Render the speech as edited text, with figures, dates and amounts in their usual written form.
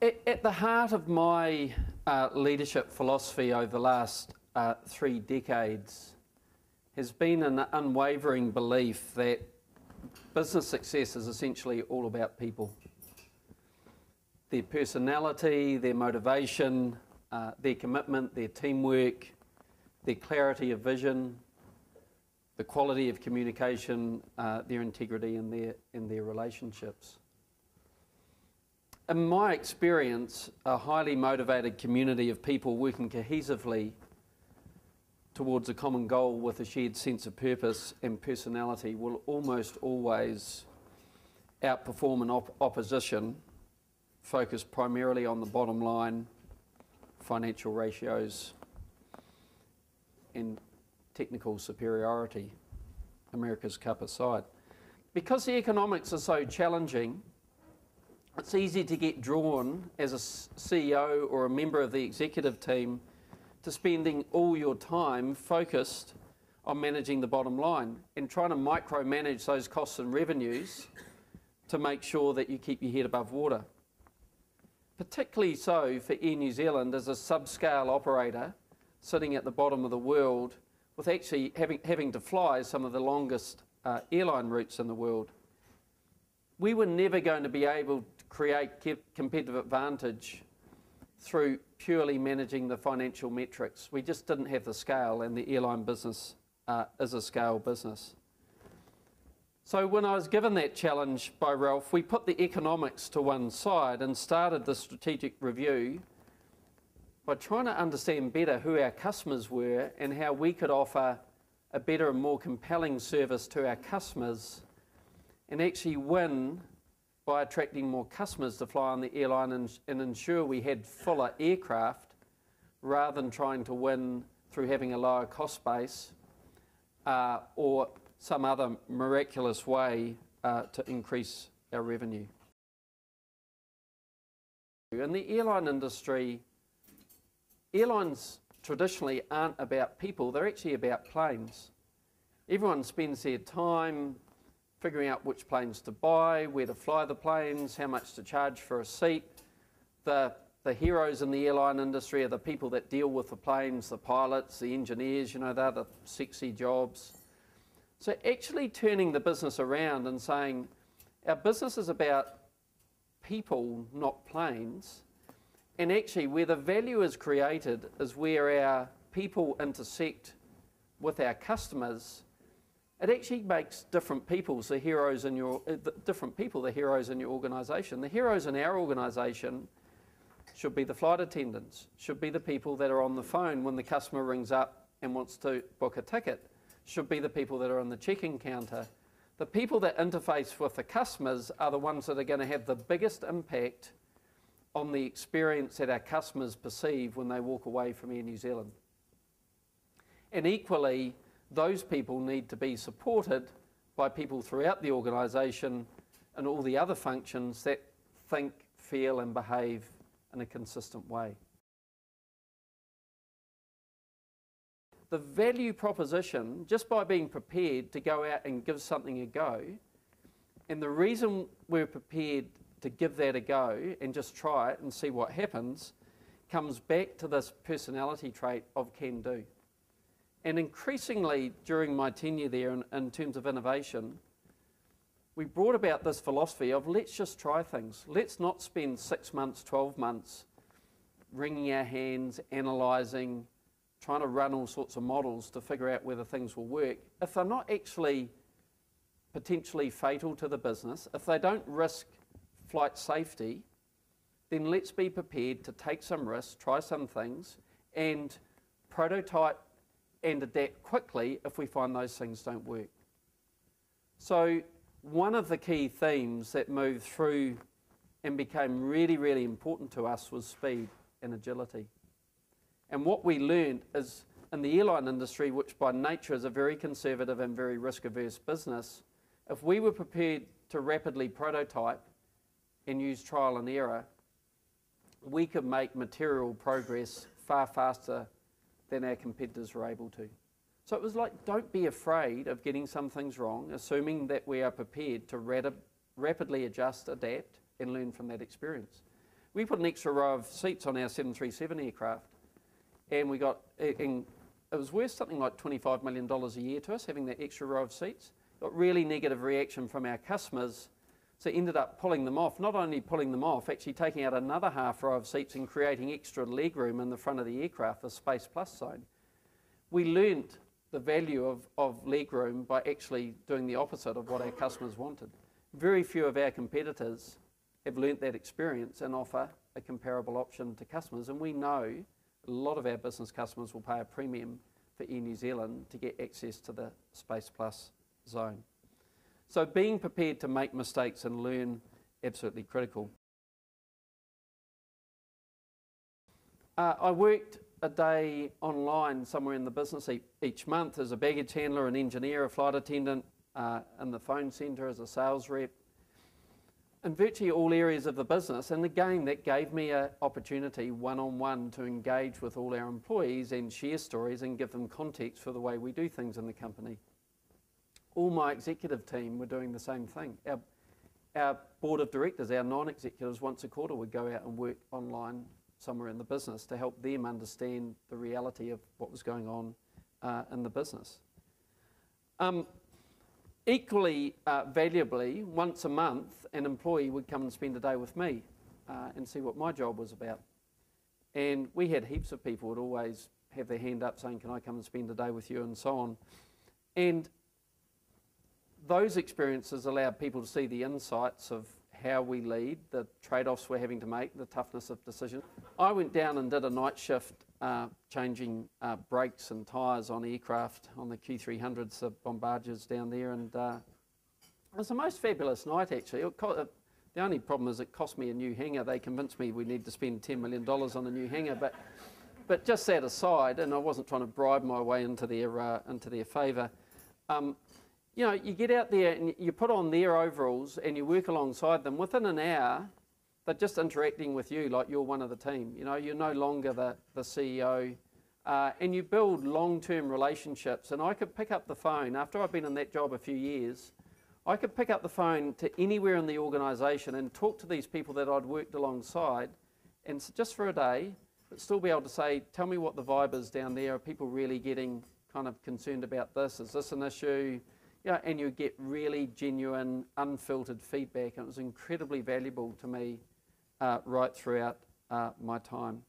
At the heart of my leadership philosophy over the last 3 decades has been an unwavering belief that business success is essentially all about people. Their personality, their motivation, their commitment, their teamwork, their clarity of vision, the quality of communication, their integrity and their relationships. In my experience, a highly motivated community of people working cohesively towards a common goal with a shared sense of purpose and personality will almost always outperform an opposition focused primarily on the bottom line, financial ratios and technical superiority, America's cup aside. Because the economics are so challenging, it's easy to get drawn as a CEO or a member of the executive team to spending all your time focused on managing the bottom line and trying to micromanage those costs and revenues to make sure that you keep your head above water. Particularly so for Air New Zealand as a subscale operator sitting at the bottom of the world with actually having to fly some of the longest airline routes in the world. We were never going to be able to create competitive advantage through purely managing the financial metrics. We just didn't have the scale, and the airline business is a scale business. So when I was given that challenge by Ralph, we put the economics to one side and started the strategic review by trying to understand better who our customers were and how we could offer a better and more compelling service to our customers and actually win by attracting more customers to fly on the airline and ensure we had fuller aircraft rather than trying to win through having a lower cost base or some other miraculous way to increase our revenue. In the airline industry, airlines traditionally aren't about people, they're actually about planes. Everyone spends their time figuring out which planes to buy, where to fly the planes, how much to charge for a seat. The heroes in the airline industry are the people that deal with the planes, the pilots, the engineers, you know, they're the sexy jobs. So actually turning the business around and saying, our business is about people, not planes, and actually where the value is created is where our people intersect with our customers. It actually makes different people the heroes in your organisation. The heroes in our organisation should be the flight attendants, should be the people that are on the phone when the customer rings up and wants to book a ticket, should be the people that are on the check-in counter. The people that interface with the customers are the ones that are going to have the biggest impact on the experience that our customers perceive when they walk away from Air New Zealand. And equally, those people need to be supported by people throughout the organisation and all the other functions that think, feel and behave in a consistent way. The value proposition, just by being prepared to go out and give something a go, and the reason we're prepared to give that a go and just try it and see what happens, comes back to this personality trait of can do. And increasingly during my tenure there in terms of innovation, we brought about this philosophy of let's just try things. Let's not spend 6 months, 12 months wringing our hands, analysing, trying to run all sorts of models to figure out whether things will work. If they're not actually potentially fatal to the business, if they don't risk flight safety, then let's be prepared to take some risks, try some things, and prototype and adapt quickly if we find those things don't work. So one of the key themes that moved through and became really, really important to us was speed and agility. And what we learned is in the airline industry, which by nature is a very conservative and very risk-averse business, if we were prepared to rapidly prototype and use trial and error, we could make material progress far faster than our competitors were able to. So it was like, don't be afraid of getting some things wrong, assuming that we are prepared to rapidly adjust, adapt, and learn from that experience. we put an extra row of seats on our 737 aircraft, and it was worth something like $25 million a year to us, having that extra row of seats. Got really negative reaction from our customers, so ended up pulling them off. Not only pulling them off, actually taking out another half row of seats and creating extra legroom in the front of the aircraft, the space-plus zone. We learnt the value of legroom by actually doing the opposite of what our customers wanted. Very few of our competitors have learnt that experience and offer a comparable option to customers, and we know a lot of our business customers will pay a premium for Air New Zealand to get access to the space-plus zone. So being prepared to make mistakes and learn, absolutely critical. I worked a day online somewhere in the business each month as a baggage handler, an engineer, a flight attendant, in the phone centre as a sales rep, in virtually all areas of the business. And again, that gave me an opportunity one-on-one to engage with all our employees and share stories and give them context for the way we do things in the company. All my executive team were doing the same thing. Our board of directors, our non-executives, once a quarter would go out and work online somewhere in the business to help them understand the reality of what was going on in the business. Equally valuably, once a month, an employee would come and spend a day with me and see what my job was about. And we had heaps of people who would always have their hand up saying, can I come and spend a day with you, and so on. And those experiences allowed people to see the insights of how we lead, the trade-offs we're having to make, the toughness of decision. I went down and did a night shift changing brakes and tyres on aircraft, on the Q300s, the Bombardiers down there, and it was the most fabulous night actually. The only problem is it cost me a new hangar. They convinced me we need to spend $10 million on a new hangar, but just that aside, and I wasn't trying to bribe my way into their favour. You know, you get out there and you put on their overalls and you work alongside them. Within an hour, they're just interacting with you like you're one of the team. You know, you're no longer the CEO, and you build long-term relationships. And I could pick up the phone, after I've been in that job a few years, I could pick up the phone to anywhere in the organisation and talk to these people that I'd worked alongside, and just for a day, but still be able to say, tell me what the vibe is down there. Are people really getting kind of concerned about this? Is this an issue? Yeah, and you get really genuine, unfiltered feedback, and it was incredibly valuable to me right throughout my time.